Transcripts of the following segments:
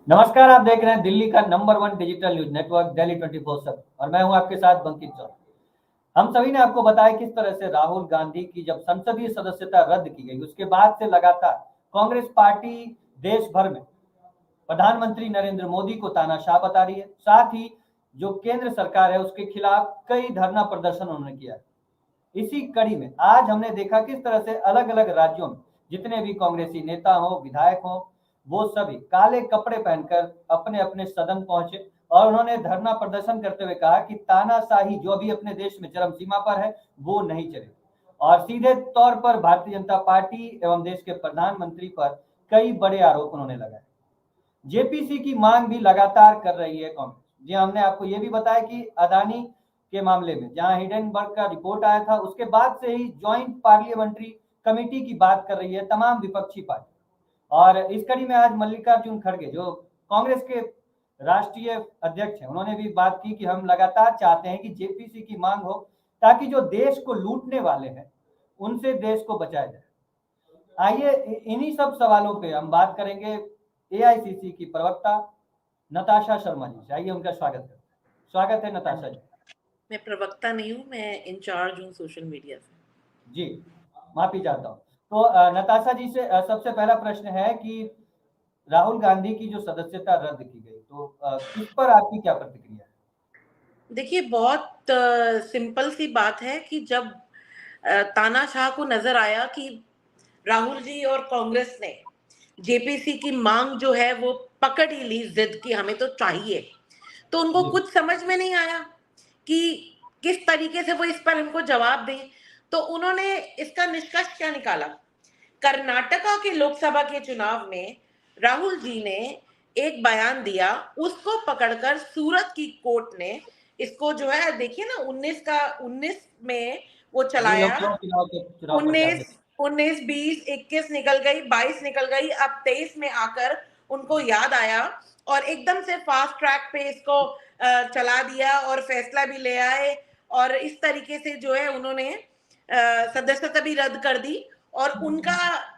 नमस्कार, आप देख रहे हैं दिल्ली का number 1 digital news network Delhi 24/7 और मैं हूं आपके साथ बंकित चौर। हम सभी ने आपको बताया किस तरह से राहुल गांधी की जब संसदीय सदस्यता रद्द की गई उसके बाद से लगातार कांग्रेस पार्टी देश भर में प्रधानमंत्री नरेंद्र मोदी को तानाशाह बता रही है। साथ ही जो केंद्र सरकार है उसके खिलाफ कई धरना प्रदर्शन उन्होंने किया है। इसी कड़ी में आज हमने देखा किस तरह से अलग अलग राज्यों में जितने भी कांग्रेसी नेता हो, विधायक हो, वो सभी काले कपड़े पहनकर अपने अपने सदन पहुंचे और उन्होंने धरना प्रदर्शन करते हुए कहा कि तानाशाही जो अभी अपने देश में चरम सीमा पर है वो नहीं चलेगी और सीधे तौर पर भारतीय जनता पार्टी एवं देश के प्रधानमंत्री पर कई बड़े आरोप उन्होंने लगाए। जेपीसी की मांग भी लगातार कर रही है कांग्रेस। जी, हमने आपको ये भी बताया कि अदानी के मामले में जहां हिडेनबर्ग का रिपोर्ट आया था उसके बाद से ही ज्वाइंट पार्लियामेंट्री कमेटी की बात कर रही है तमाम विपक्षी पार्टी। और इस कड़ी में आज मल्लिकार्जुन खड़गे जो कांग्रेस के राष्ट्रीय अध्यक्ष हैं उन्होंने भी बात की कि हम लगातार चाहते हैं कि जेपीसी की मांग हो ताकि जो देश को लूटने वाले हैं उनसे देश को बचाया जाए। आइए इन्हीं सब सवालों पे हम बात करेंगे एआईसीसी की प्रवक्ता नताशा शर्मा जी से। आइए उनका स्वागत करते हैं। स्वागत है नताशा जी। मैं प्रवक्ता नहीं हूँ, मैं इंचार्ज हूँ सोशल मीडिया से। जी, माफी चाहता हूँ। तो नताशा जी से सबसे पहला प्रश्न है कि राहुल गांधी की जो सदस्यता रद्द की गई तो इस पर आपकी क्या प्रतिक्रिया है? देखिए, बहुत सिंपल सी बात है कि जब तानाशाह को नजर आया कि राहुल जी और कांग्रेस ने जेपीसी की मांग जो है वो पकड़ ही ली, जिद की हमें तो चाहिए, तो उनको जी कुछ समझ में नहीं आया कि किस तरीके से वो इस पर हमको जवाब दें। तो उन्होंने इसका निष्कर्ष क्या निकाला? कर्नाटका के लोकसभा के चुनाव में राहुल जी ने एक बयान दिया, उसको पकड़कर सूरत की कोर्ट ने इसको जो है, देखिए ना, 19 में वो जी, चलाया। लोकसभा चुनाव के चुनाव प्रचार में। 19 20 21 निकल गई, 22 निकल गई, अब 23 में आकर उनको याद आया और एकदम से फास्ट ट्रैक पे इसको चला दिया और फैसला भी ले आए। और इस तरीके से जो है उन्होंने सदस्यता भी रद्द कर दी। और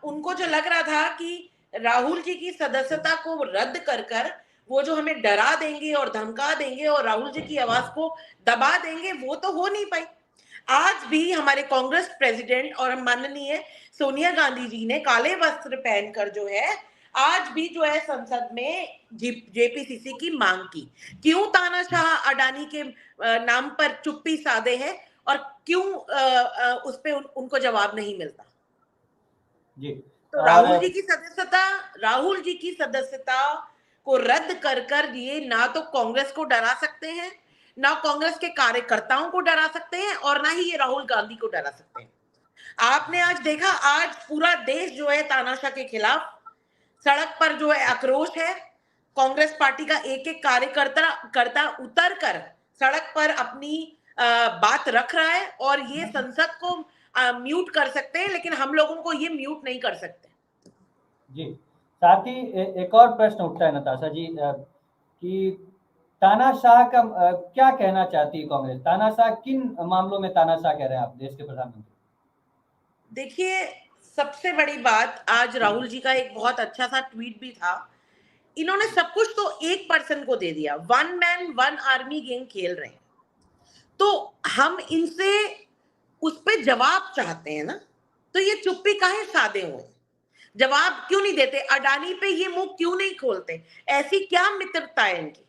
उनको जो लग रहा था कि राहुल जी की सदस्यता को रद्द कर कर वो जो हमें डरा देंगे और धमका देंगे और राहुल जी की आवाज को दबा देंगे, वो तो हो नहीं पाई। आज भी हमारे कांग्रेस प्रेसिडेंट और माननीय सोनिया गांधी जी ने काले वस्त्र पहनकर जो है आज भी जो है संसद में जेपीसीसी की मांग की। क्यों तानाशाह अडानी के नाम पर चुप्पी साधे है और क्यों उस पे उनको जवाब नहीं मिलता? जी तो और राहुल जी की सदस्यता को रद्द कर कर ये ना तो कांग्रेस को डरा सकते हैं, ना कांग्रेस के कार्यकर्ताओं को डरा सकते हैं, और ना ही ये राहुल गांधी को डरा सकते हैं। आपने आज देखा, आज पूरा देश जो है तानाशाह के खिलाफ सड़क पर जो है आक्रोश है। कांग्रेस पार्टी का एक एक कार्यकर्ता उतर कर सड़क पर अपनी बात रख रहा है और ये संसद को म्यूट कर सकते हैं, लेकिन हम लोगों को ये म्यूट नहीं कर सकते। जी, साथ ही एक और प्रश्न उठता है नताशा जी कि तानाशाह का क्या कहना चाहती है कांग्रेस? तानाशाह किन मामलों में तानाशाह कह रहे हैं आप देश के प्रधानमंत्री? देखिए, सबसे बड़ी बात, आज राहुल जी का एक बहुत अच्छा सा ट्वीट भी था। इन्होंने सब कुछ तो एक पर्सन को दे दिया, one man one army game खेल रहे हैं। तो हम इनसे उस पे जवाब चाहते हैं ना, तो ये चुप्पी काहे साधे हुए? जवाब क्यों नहीं देते? अडानी पे ये मुंह क्यों नहीं खोलते? ऐसी क्या मित्रता है इनकी?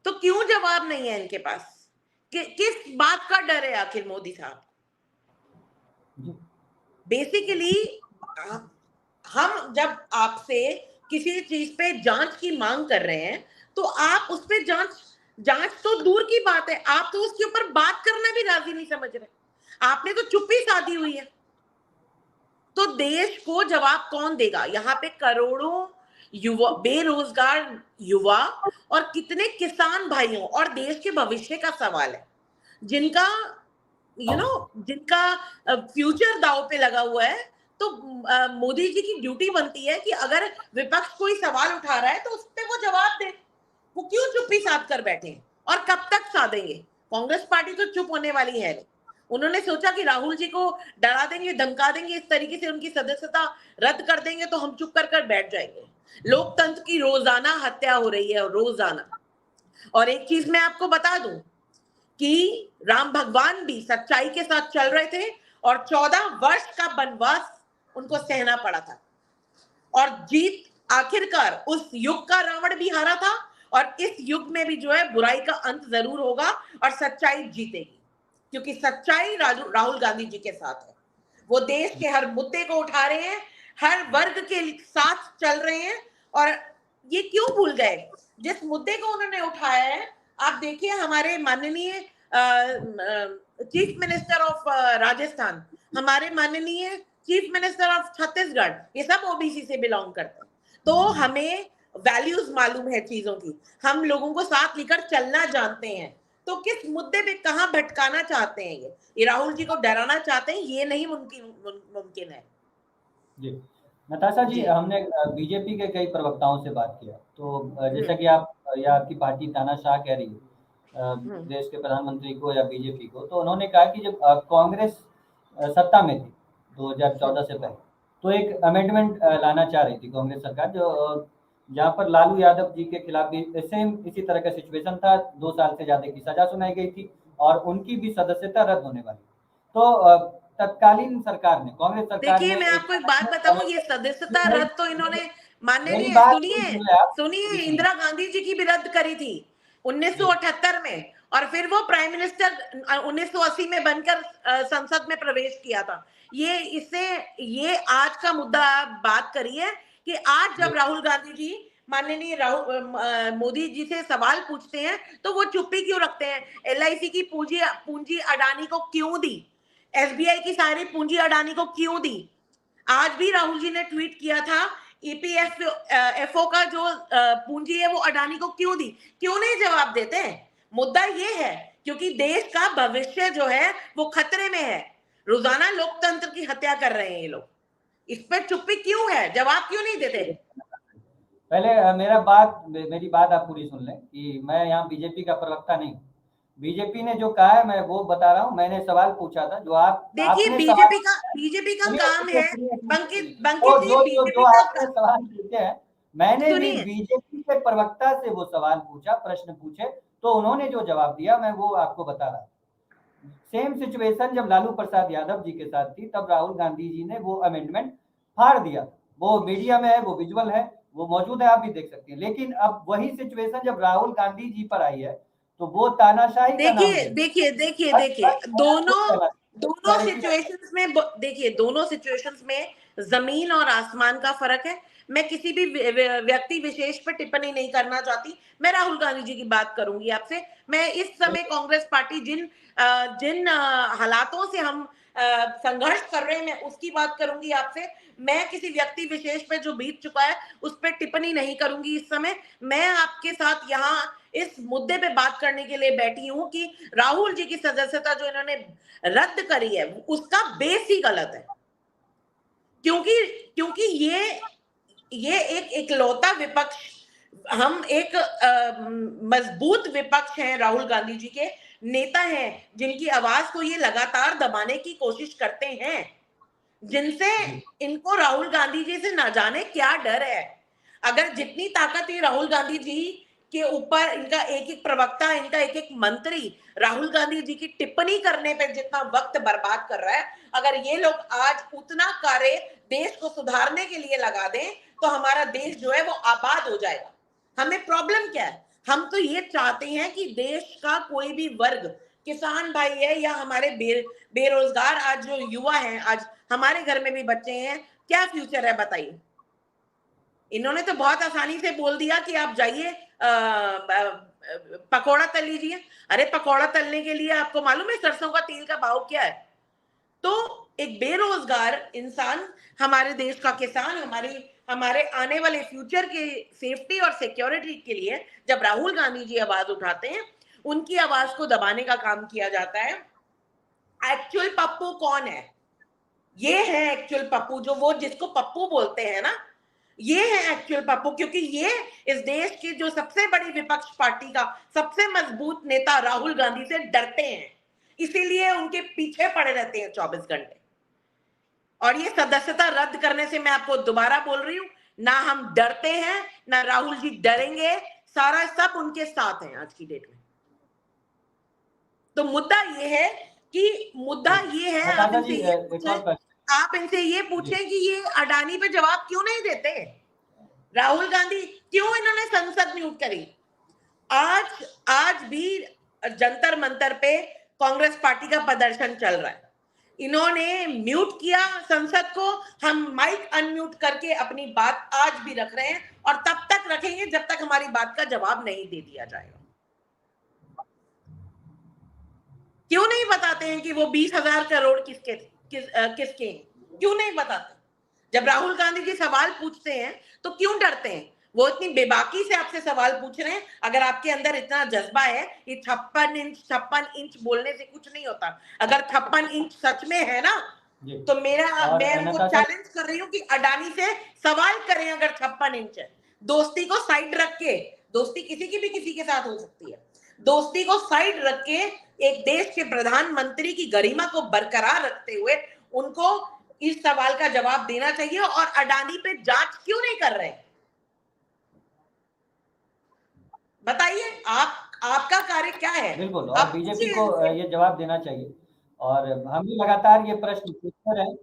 तो क्यों जवाब नहीं है इनके पास? किस बात का डर है आखिर मोदी साहब? जी बेसिकली हम जब आपसे किसी चीज पे जांच की मांग कर रहे हैं, तो आप उस पे जांच जांच तो दूर की बात है, आप तो उसके ऊपर बात करना भी राजी नहीं समझ रहे। आपने तो चुप्पी साधी हुई है। तो देश को जवाब कौन देगा? यहाँ पे करोड़ों युवा, बेरोजगार युवा और कितने किसान भाइयों और देश के भविष्य का सवाल है, जिनका जिनका फ्यूचर दांव पे लगा हुआ है। तो मोदी जी की ड्यूटी बनती है कि अगर विपक्ष कोई सवाल उठा रहा है तो उस पे वो जवाब दे। वो क्यों चुप्पी साध कर बैठे हैं और कब तक साधेंगे? कांग्रेस पार्टी तो चुप होने वाली है नहीं। उन्होंने सोचा कि राहुल जी को डरा देंगे, धमका देंगे, इस तरीके से उनकी सदस्यता रद्द कर देंगे तो हम चुप कर कर बैठ जाएंगे। लोकतंत्र की रोजाना हत्या हो रही है, रोजाना। और एक चीज मैं आपको बता दूं कि राम भगवान भी सच्चाई के साथ चल रहे थे और 14 वर्ष का वनवास उनको सहना पड़ा था, और जीत आखिरकार उस युग का रावण भी हारा था, और इस युग में भी जो है बुराई का अंत जरूर होगा और सच्चाई जीतेगी, क्योंकि सच्चाई राहुल गांधी जी के साथ है। वो देश के हर मुद्दे को उठा रहे हैं, हर वर्ग के साथ चल रहे हैं। और ये क्यों भूल गए जिस मुद्दे को उन्होंने उठाया है? आप देखिए, हमारे माननीय चीफ मिनिस्टर ऑफ राजस्थान, हमारे माननीय चीफ मिनिस्टर ऑफ छत्तीसगढ़, ये सब ओबीसी से बिलोंग करते हैं। तो हमें वैल्यूज मालूम है चीजों की, हम लोगों को साथ लेकर चलना जानते हैं। तो किस मुद्दे पे कहां भटकाना चाहते हैं ये राहुल जी को डराना चाहते हैं, ये नहीं मुमकिन है। जी नताशा जी, जी। हमने बीजेपी के कई प्रवक्ताओं से बात किया, तो जैसा कि आप या आपकी पार्टी तानाशाह कह रही है देश के प्रधानमंत्री को या बीजेपी को, तो उन्होंने कहा कि जब कांग्रेस सत्ता में थी 2014 से पहले, तो एक अमेंडमेंट लाना चाह रही थी कांग्रेस सरकार, जो जहाँ पर लालू यादव जी के खिलाफ भी सेम इसी तरह का सिचुएशन था, 2 साल से ज्यादा की सजा सुनाई गई थी और उनकी भी सदस्यता रद्द होने वाली। तो तत्कालीन सरकार ने, कांग्रेस सरकार देखिए, ने मैं आपको एक बात बताऊं, ये सदस्यता रद्द तो इन्होंने मेरी माननीय, बात सुनिए सुन ले आप, सुनिए, सुनिए। इंदिरा गांधी जी की भी रद्द करी थी 1978 में, और फिर वो प्राइम मिनिस्टर 1980 में बनकर संसद में प्रवेश किया था। ये आज का मुद्दा आप बात करिए कि आज जब राहुल गांधी जी माननीय मोदी जी से सवाल पूछते हैं तो वो चुप्पी क्यों रखते हैं? एलआईसी की पूंजी अडानी को क्यों दी? एसबीआई की सारी पूंजी अडानी को क्यों दी? आज भी राहुल जी ने ट्वीट किया था, ईपीएफओ का जो पूंजी है वो अडानी को क्यों दी? क्यों नहीं जवाब देते हैं? मुद्दा ये है क्योंकि देश का भविष्य जो है वो खतरे में है। रोजाना लोकतंत्र की हत्या कर रहे हैं ये लोग, इस पर चुप्पी क्यों है? जवाब क्यों नहीं देते? पहले मेरी बात आप पूरी सुन लें कि मैं यहाँ बीजेपी का प्रवक्ता नहीं। बीजेपी ने जो कहा है मैं वो बता रहा हूँ। मैंने सवाल पूछा था, जो देखिए, आपने सवाल, बीजेपी का सुनिए काम सुनिए है, सुनिए बंकित सुनिए। बंकित जी, जो बीजेपी आपने का, सवाल पूछे हैं, मैंने भी सुनिए, बीजेपी के प्रवक्ता से वो सवाल पूछा, प्रश्न पूछे, तो उन्होंने जो जवाब दिया मैं वो आपको बता रहा हूँ। सेम सिचुएशन जब लालू प्रसाद यादव जी के साथ थी, तब राहुल गांधी जी ने वो अमेंडमेंट फाड़ दिया। वो मीडिया में है, वो विजुअल है, वो मौजूद है, आप भी देख सकते हैं। लेकिन अब वही सिचुएशन जब राहुल गांधी जी पर आई है, तो वो तानाशाही का नाम देखिए ले, देखिए देखिए बस देखिए बस मैं आपको कहना दोनों क्लैरिटी रखना। सिचुएशंस में, देखिए दोनों सिचुएशंस में जमीन और आसमान का फर्क है। मैं किसी भी व्यक्ति विशेष पर टिप्पणी नहीं करना चाहती। मैं राहुल गांधी जी की बात करूंगी आपसे। मैं इस समय कांग्रेस पार्टी जिन हालातों से हम संघर्ष कर रहे हैं, मैं उसकी बात करूंगी आपसे। मैं किसी व्यक्ति विशेष पे जो बीत चुका है उस पर टिप्पणी नहीं करूंगी इस समय। मैं आपके साथ यहाँ इस मुद्दे पे बात करने के लिए बैठी हूं कि राहुल जी की सदस्यता जो इन्होंने रद्द करी है उसका बेस ही गलत है, क्योंकि क्योंकि ये एक इकलौता विपक्ष, हम एक मजबूत विपक्ष हैं, राहुल गांधी जी के नेता हैं जिनकी आवाज को ये लगातार दबाने की कोशिश करते हैं, जिनसे इनको राहुल गांधी जी से ना जाने क्या डर है। अगर जितनी ताकत है राहुल गांधी जी के ऊपर, इनका एक एक प्रवक्ता, इनका एक एक मंत्री राहुल गांधी जी की टिप्पणी करने पर जितना वक्त बर्बाद कर रहा है, अगर ये लोग आज उतना कार्य देश को सुधारने के लिए लगा दें तो हमारा देश जो है वो आबाद हो जाएगा। हमें प्रॉब्लम क्या है? हम तो ये चाहते हैं कि देश का कोई भी वर्ग, किसान भाई है या हमारे बेरोजगार आज जो युवा हैं, आज हमारे घर में भी बच्चे हैं, क्या फ्यूचर है बताइए? इन्होंने तो बहुत आसानी से बोल दिया कि आप जाइए पकौड़ा तल लीजिए। अरे पकौड़ा तलने के लिए आपको मालूम है सरसों का तेल का भाव क्या है? तो एक बेरोजगार इंसान, हमारे देश का किसान, हमारे आने वाले फ्यूचर के सेफ्टी और सिक्योरिटी के लिए जब राहुल गांधी जी आवाज उठाते हैं, उनकी आवाज को दबाने का काम किया जाता है। एक्चुअल पप्पू कौन है? ये है एक्चुअल पप्पू, जो वो जिसको पप्पू बोलते हैं ना, ये है एक्चुअल पप्पू, क्योंकि ये इस देश की जो सबसे बड़ी विपक्ष पार्टी का सबसे मजबूत नेता राहुल गांधी से डरते हैं, इसीलिए उनके पीछे पड़े रहते हैं 24 घंटे। और ये सदस्यता रद्द करने से, मैं आपको दोबारा बोल रही हूँ, ना हम डरते हैं, ना राहुल जी डरेंगे, सारा सब उनके साथ है आज की डेट में। तो मुद्दा ये है नताशा जी, एक और प्रश्न। आप इनसे ये जी पूछें कि ये अडानी पे जवाब क्यों नहीं देते। राहुल गांधी क्यों इन्होंने संसद म्यूट करी। आज आज भी जंतर मंतर पे कांग्रेस पार्टी का प्रदर्शन चल रहा है, इन्होंने म्यूट किया संसद को, हम माइक अनम्यूट करके अपनी बात आज भी रख रहे हैं और तब तक रखेंगे जब तक हमारी बात का जवाब नहीं दे दिया जाएगा। क्यों नहीं बताते हैं कि वो 20,000 करोड़ किसके किसके, क्यों नहीं बताते। जब राहुल गांधी जी सवाल पूछते हैं तो क्यों डरते हैं। वो इतनी बेबाकी से आपसे सवाल पूछ रहे हैं, अगर आपके अंदर इतना जज्बा है, ये 56 इंच बोलने से कुछ नहीं होता। अगर 56 इंच सच में है ना, तो मैं उनको चैलेंज कर रही हूँ कि अडानी से सवाल करें। अगर 56 इंच है, दोस्ती को साइड रख के, दोस्ती किसी की भी किसी के साथ हो सकती है, दोस्ती को साइड रख के एक देश के प्रधानमंत्री की गरिमा को बरकरार रखते हुए उनको इस सवाल का जवाब देना चाहिए। और अडानी पे जांच क्यों नहीं कर रहे, बताइए। आपका कार्य क्या है। बिल्कुल, और बीजेपी को ये जवाब देना चाहिए, और हम भी लगातार ये प्रश्न पूछते रहे।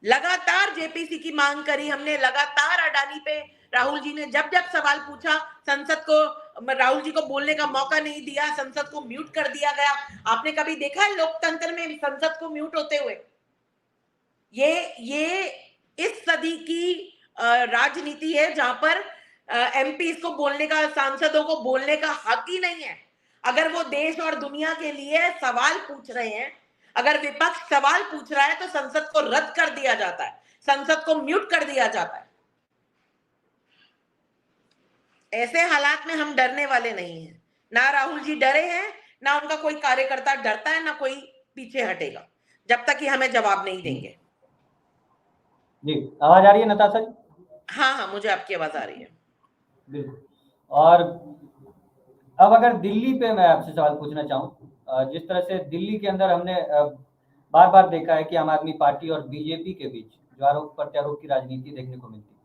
लगातार जेपीसी की मांग करी हमने, लगातार अडानी पे राहुल जी ने जब जब सवाल पूछा, संसद को राहुल जी को बोलने का मौका नहीं दिया, संसद को म्यूट कर दिया गया। आपने कभी देखा है लोकतंत्र में संसद को म्यूट होते हुए। ये इस सदी की राजनीति है जहां पर एमपी को बोलने का, सांसदों को बोलने का हक ही नहीं है। अगर वो देश और दुनिया के लिए सवाल पूछ रहे हैं, अगर विपक्ष सवाल पूछ रहा है, तो संसद को रद्द कर दिया जाता है, संसद को म्यूट कर दिया जाता है। ऐसे हालात में हम डरने वाले नहीं हैं। ना राहुल जी डरे हैं, ना उनका कोई कार्यकर्ता डरता है, ना कोई पीछे हटेगा जब तक कि हमें जवाब नहीं देंगे। जी, आवाज आ रही है नताशा जी? हाँ हाँ, मुझे आपकी आवाज आ रही है। बिल्कुल। और अब अगर दिल्ली पे मैं आपसे सवाल पूछना चाहूँ, जिस तरह से दिल्ली के अंदर हमने बार बार देखा है कि आम आदमी पार्टी और बीजेपी के बीच जो आरोप प्रत्यारोप की राजनीति देखने को मिलती है,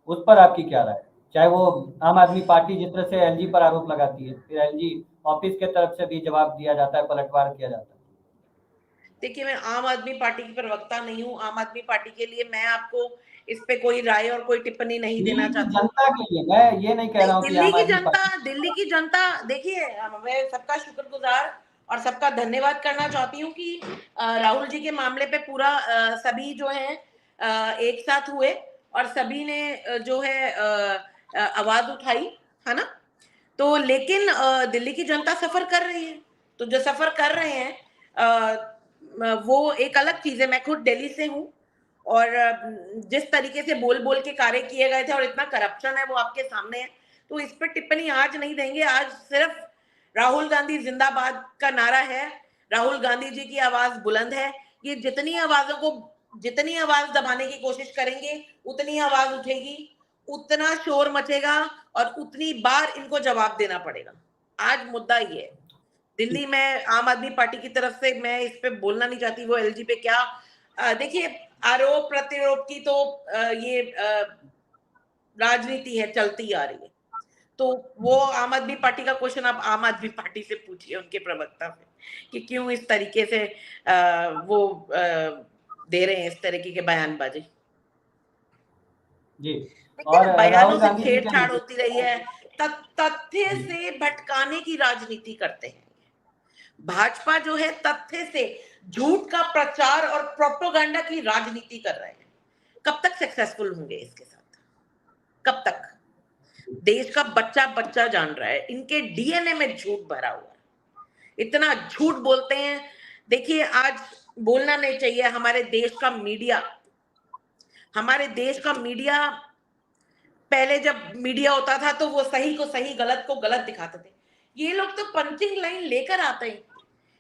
उस पर आपकी क्या राय है? चाहे वो आम आदमी पार्टी जिस तरह से एलजी पर आरोप लगाती है, फिर एलजी ऑफिस के तरफ से भी जवाब दिया जाता है, पलटवार किया जाता है। देखिए, मैं आम आदमी पार्टी की प्रवक्ता नहीं हूँ। आम आदमी पार्टी के लिए मैं आपको इस पे कोई राय और कोई टिप्पणी नहीं देना चाहती। जनता के लिए मैं ये नहीं कह रहा हूँ कि आम आदमी पार्टी, दिल्ली की जनता, देखिए, मैं सबका शुक्रगुजार और सबका धन्यवाद करना चाहती हूँ कि राहुल जी के मामले पे पूरा सभी जो है एक साथ हुए और सभी ने जो है आवाज उठाई, है ना। तो लेकिन दिल्ली की जनता सफर कर रही है, तो जो सफर कर रहे हैं वो एक अलग चीज है। मैं खुद दिल्ली से हूँ और जिस तरीके से बोल बोल के कार्य किए गए थे और इतना करप्शन है वो आपके सामने है। तो इस पर टिप्पणी आज नहीं देंगे। आज सिर्फ राहुल गांधी जिंदाबाद का नारा है, राहुल गांधी जी की आवाज बुलंद है। ये जितनी आवाज दबाने की कोशिश करेंगे, उतनी आवाज उठेगी, उतना शोर मचेगा और उतनी बार इनको जवाब देना पड़ेगा। आज मुद्दा ये है। दिल्ली में आम आदमी पार्टी की तरफ से मैं इस पे बोलना नहीं चाहती, वो एलजी पे क्या, देखिए, आरोप प्रत्यारोप की तो ये राजनीति है, चलती आ रही है। तो वो आम आदमी पार्टी का क्वेश्चन आप आम आदमी पार्टी से पूछिए, उनके प्रवक्ता से, कि क्यों इस तरीके से वो दे रहे हैं इस तरीके के बयानबाजी। जी, लेकिन और बयानों राहुल से गांधी जी छेड़छाड़ के होती रही है, तथ्य से भटकाने की राजनीति करते हैं। भाजपा जो है तथ्य से झूठ का प्रचार और प्रोपेगेंडा की राजनीति कर रहे हैं। कब तक सक्सेसफुल होंगे इसके साथ, कब तक? देश का बच्चा बच्चा जान रहा है, इनके डीएनए में झूठ भरा हुआ है, इतना झूठ बोलते हैं। देखिए, आज बोलना नहीं चाहिए, हमारे देश का मीडिया पहले जब मीडिया होता था तो वो सही को सही, गलत को गलत दिखाते थे। ये लोग तो पंचिंग लाइन लेकर आते हैं,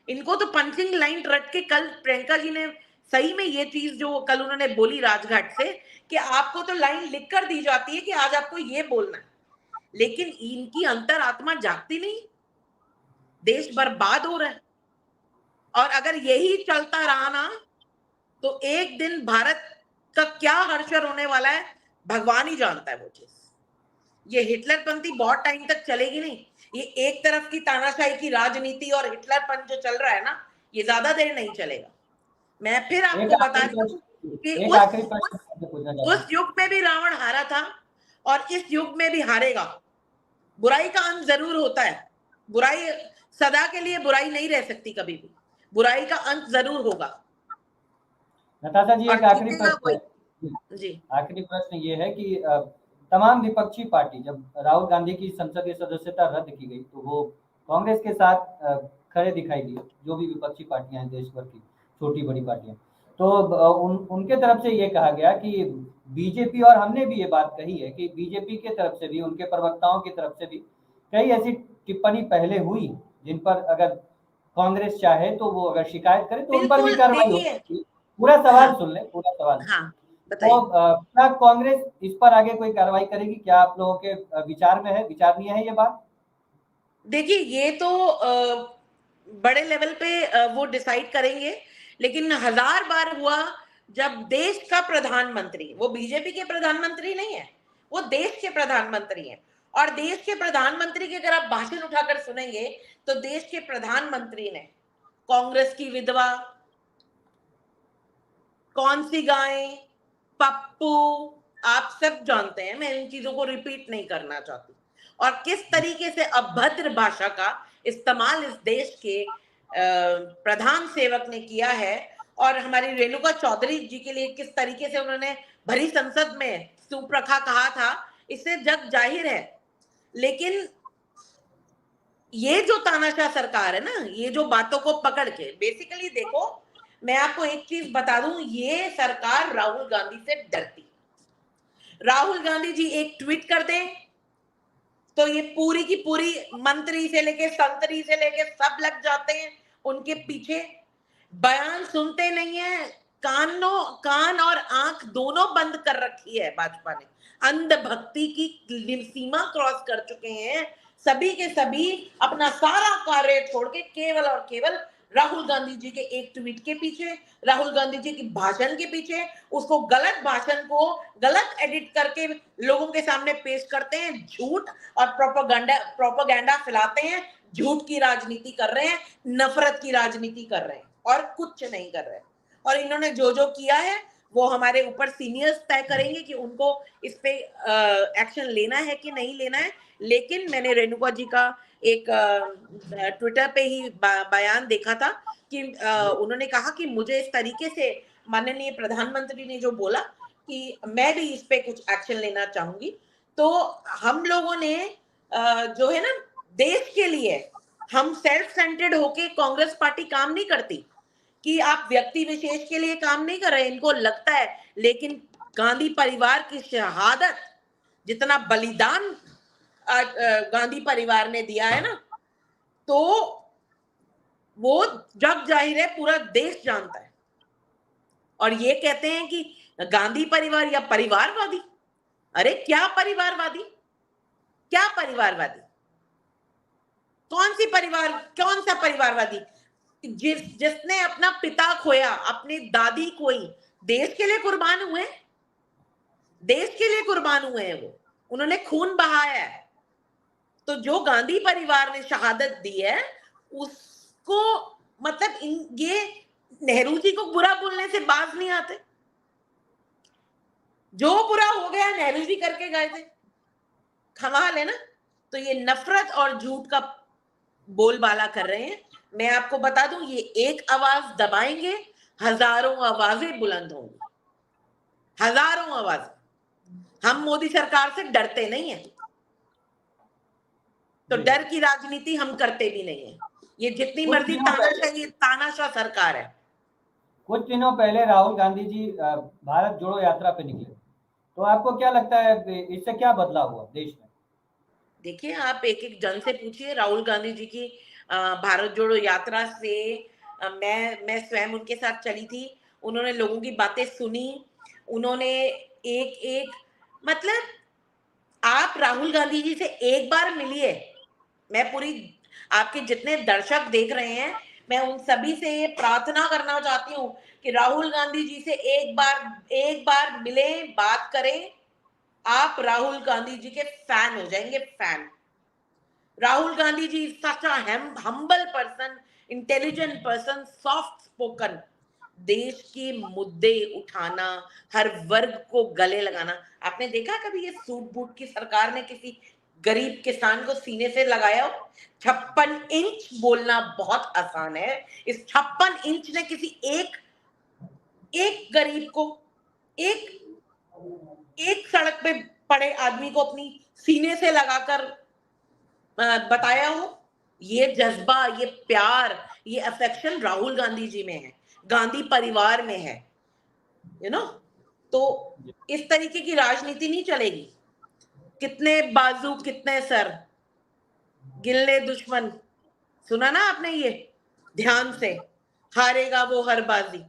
इनको तो पंचिंग लाइन रट के। कल प्रियंका जी ने सही में ये चीज जो कल उन्होंने बोली राजघाट से, कि आपको तो लाइन लिख कर दी जाती है कि आज आपको ये बोलना है, लेकिन इनकी अंतरात्मा जागती नहीं, देश बर्बाद हो रहा है। और अगर यही चलता रहा ना, तो एक दिन भारत का क्या हश्र होने वाला है भगवान ही जानता है वो चीज। ये हिटलरपंथी बहुत टाइम तक चलेगी नहीं। ये एक तरफ की तानाशाही की राजनीति और हिटलरपंथ जो चल रहा है ना, ये ज्यादा देर नहीं चलेगा। मैं फिर एक आपको बता आखिरी रही हूँ प्रश्न, कि एक आखिरी प्रश्न आपसे पूछना चाहता हूँ। उस युग में भी रावण हारा था और इस युग में भी हारेगा। बुराई का अंत जरूर होता है। बुराई सदा के लिए बुराई नहीं रह सकती कभी भी। बुराई का अंत जरूर होगा नताशा जी, और एक आखिरी जीतेगा प्रश्न वही। है। जी आखिरी प्रश्न ये है कि तमाम विपक्षी पार्टी, जब राहुल गांधी की संसदीय सदस्यता रद्द की गई तो वो कांग्रेस के साथ खड़े दिखाई दिए, जो भी विपक्षी पार्टियां हैं देश भर की छोटी बड़ी पार्टियां। तो उनके तरफ से ये कहा गया कि बीजेपी, और हमने भी ये बात कही है कि बीजेपी के तरफ से भी, उनके प्रवक्ताओं की तरफ से भी कई ऐसी टिप्पणी पहले हुई जिन पर अगर कांग्रेस चाहे तो वो अगर शिकायत करे तो उन पर भी बिल्कुल। कार्रवाई हो देखिए, सकती है। पूरा हाँ सवाल सुन ले, पूरा सवाल। हाँ तो बताइए। क्या कांग्रेस इस पर आगे कोई कार्रवाई करेगी? क्या आप लोगों के विचार में है, विचारणीय है ये बात? देखिए, ये तो बड़े लेवल पे वो डिसाइड करेंगे। लेकिन हजार बार हुआ जब देश का प्रधानमंत्री, वो बीजेपी के प्रधानमंत्री नहीं है, वो देश के प्रधानमंत्री हैं। और देश के प्रधानमंत्री के अगर आप भाषण उठाकर सुनेंगे तो देश के प्रधानमंत्री ने कांग्रेस की विधवा, कौन सी गाय, पप्पू, आप सब जानते हैं, मैं इन चीजों को रिपीट नहीं करना चाहती। और किस तरीके से अभद्र भाषा का इस्तेमाल इस देश के प्रधान सेवक ने किया है, और हमारी रेणुका चौधरी जी के लिए किस तरीके से उन्होंने भरी संसद में सुप्रखा कहा था, इससे जग जाहिर है। लेकिन ये जो तानाशाह सरकार है ना, ये जो बातों को पकड़ के, बेसिकली देखो, मैं आपको एक चीज बता दूं, ये सरकार राहुल गांधी से डरती। राहुल गांधी जी एक ट्वीट कर दें तो ये पूरी की पूरी मंत्री से लेके संतरी से लेके सब लग जाते हैं उनके पीछे। बयान सुनते नहीं है, कान और आंख दोनों बंद कर रखी है भाजपा ने। अंधभक्ति की सीमा क्रॉस कर चुके हैं। सभी के सभी अपना सारा कार्य छोड़ के केवल और केवल राहुल गांधी जी के एक ट्वीट के पीछे, राहुल गांधी जी की भाषण के पीछे, उसको गलत भाषण को गलत एडिट करके लोगों के सामने पेश करते हैं, झूठ और प्रोपोगंडा फैलाते हैं, झूठ की राजनीति कर रहे हैं, नफरत की राजनीति कर रहे हैं और कुछ नहीं कर रहे हैं। और इन्होंने जो जो किया है वो हमारे ऊपर सीनियर्स तय करेंगे कि उनको इस पे एक्शन लेना है कि नहीं लेना है। लेकिन मैंने रेणुका जी का एक ट्विटर पे ही बयान देखा था कि उन्होंने कहा कि मुझे इस तरीके से माननीय प्रधानमंत्री ने जो बोला कि मैं भी इस पे कुछ एक्शन लेना चाहूंगी। तो हम लोगों ने जो है ना, देश के लिए हम सेल्फ सेंटर्ड होके कांग्रेस पार्टी काम नहीं करती कि आप व्यक्ति विशेष के लिए काम नहीं कर रहे, इनको लगता है। लेकिन गांधी परिवार की शहादत, जितना बलिदान गांधी परिवार ने दिया है ना, तो वो जग जाहिर है, पूरा देश जानता है। और ये कहते हैं कि गांधी परिवार या परिवारवादी। अरे क्या परिवारवादी, क्या परिवारवादी, कौन सा परिवारवादी? जिसने अपना पिता खोया, अपनी दादी खोई, देश के लिए कुर्बान हुए, देश के लिए कुर्बान हुए हैं वो, उन्होंने खून बहाया है। तो जो गांधी परिवार ने शहादत दी है उसको, मतलब ये नेहरू जी को बुरा बोलने से बाज नहीं आते। जो बुरा हो गया नेहरू जी करके गए थे, कमाल है ना। तो ये नफरत और झूठ का बोलबाला कर रहे हैं। मैं आपको बता दूं, ये एक आवाज दबाएंगे, हजारों आवाजें बुलंद होंगी, हजारों आवाज। हम मोदी सरकार से डरते नहीं है, तो डर की राजनीति हम करते भी नहीं है। ये जितनी मर्जी तानाशाह सरकार है। कुछ दिनों पहले राहुल गांधी जी भारत जोड़ो यात्रा पे निकले, तो आपको क्या लगता है इससे क्या बदलाव हुआ देश में? देखिए, आप एक एक जन से पूछिए। राहुल गांधी जी की भारत जोड़ो यात्रा से मैं स्वयं उनके साथ चली थी। उन्होंने लोगों की बातें सुनी, उन्होंने एक एक, मतलब आप राहुल गांधी जी से एक बार मिलिए। मैं पूरी, आपके जितने दर्शक देख रहे हैं, मैं उन सभी से ये प्रार्थना करना चाहती हूँ कि राहुल गांधी जी से एक बार मिलें, बात करें। आप राहुल गांधी जी के फैन हो जाएंगे, fan. Rahul Gandhi ji is such a humble person, intelligent person, soft spoken. देश के मुद्दे उठाना, हर वर्ग को गले लगाना। आपने देखा कभी ये सूट बूट की सरकार ने किसी गरीब किसान को सीने से लगाया हो? 56 इंच बोलना बहुत आसान है, इस 56 इंच ने किसी एक एक गरीब को, एक एक सड़क पे पड़े आदमी को अपनी सीने से लगाकर बताया हो? ये जज्बा, ये प्यार, ये अफेक्शन राहुल गांधी जी में है, गांधी परिवार में है, यू नो। तो इस तरीके की राजनीति नहीं चलेगी। कितने बाजू कितने सर, गिल्ले दुश्मन, सुना ना आपने ये ध्यान से? हारेगा वो हर बाजी,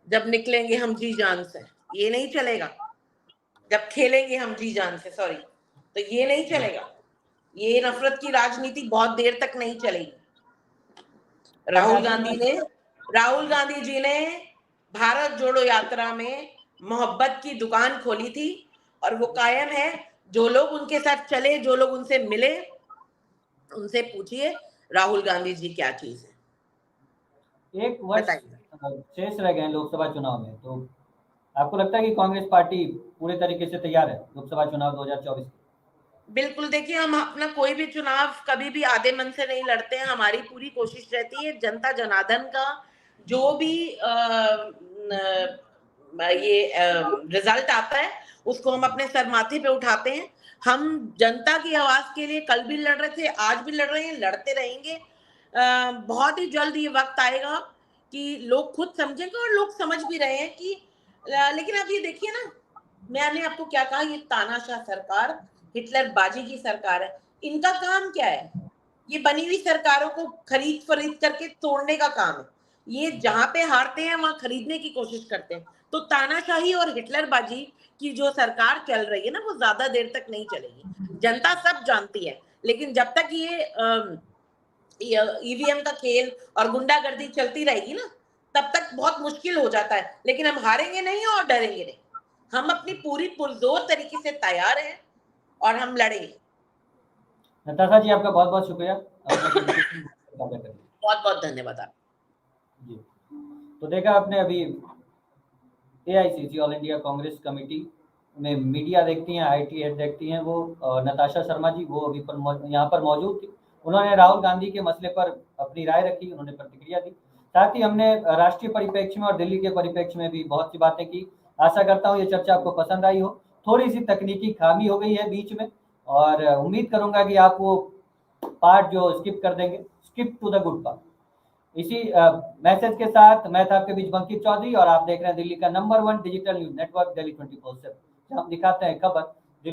जब निकलेंगे हम जी जान से। ये नहीं चलेगा। जब खेलेंगे हम जी जान से, सॉरी, तो ये नहीं चलेगा। ये नफरत की राजनीति बहुत देर तक नहीं चलेगी। राहुल गांधी जी ने भारत जोड़ो यात्रा में मोहब्बत की दुकान खोली थी और वो कायम है। जो लोग उनके साथ चले, जो लोग उनसे मिले, उनसे पूछिए राहुल गांधी जी क्या चीज है। एक वर्ष बताइए। शेष रह गए हैं लोकसभा चुनाव में, तो आपको लगता है कि कांग्रेस पार्टी पूरे तरीके से तैयार है लोकसभा चुनाव 2024? बिल्कुल। देखिए, हम अपना कोई भी चुनाव कभी भी आधे मन से नहीं लड़ते हैं। हमारी पूरी कोशिश रहती है जनता जनार्दन का जो भी ये रिजल्ट आता है उसको हम अपने सर माथे पे उठाते हैं। हम जनता की आवाज के लिए कल भी लड़ रहे थे, आज भी लड़ रहे हैं, लड़ते रहेंगे। बहुत ही जल्द ये वक्त आएगा कि लोग खुद समझेंगे और लोग समझ भी रहे हैं कि लेकिन आप ये देखिए ना, मैंने आपको क्या कहा, ये तानाशाह सरकार, हिटलर बाजी की सरकार है। इनका काम क्या है? ये बनी हुई सरकारों को खरीद फरीद करके तोड़ने का काम है। ये जहां पे हारते हैं वहां खरीदने की कोशिश करते हैं। तो तानाशाही और हिटलर बाजी की जो सरकार चल रही है ना, वो ज्यादा देर तक नहीं चलेगी। जनता सब जानती है, लेकिन जब तक ये ईवीएम का खेल और गुंडागर्दी चलती रहेगी ना, तब तक बहुत मुश्किल हो जाता है। लेकिन हम हारेंगे नहीं और डरेंगे नहीं। हम अपनी पूरी पुरजोर तरीके से तैयार हैं और हम लड़ेंगे। नताशा जी, आपका बहुत बहुत शुक्रिया बहुत बहुत धन्यवाद आप जी। तो देखा आपने अभी AICC all India Congress committee में मीडिया देखती हैं, आईटी हेड देखती हैं, वो नताशा शर्मा जी, वो अभी पर यहाँ पर मौजूद थी। उन्होंने राहुल गांधी के मसले पर अपनी राय रखी, उन्होंने प्रतिक्रिया दी। साथ ही हमने राष्ट्रीय परिप्रेक्ष्य में और दिल्ली के परिप्रेक्ष्य में भी बहुत सी बातें की। आशा करता हूँ ये चर्चा आपको पसंद आई हो। थोड़ी सी तकनीकी खामी हो गई है बीच में, और उम्मीद करूंगा कि आप वो पार्ट जो स्किप कर देंगे, skip to the good part. इसी मैसेज के साथ मैं था आपके बीच बंकित चौधरी, और आप देख रहे हैं दिल्ली का number 1 digital news network Delhi 24/7, जहां हम दिखाते हैं खबर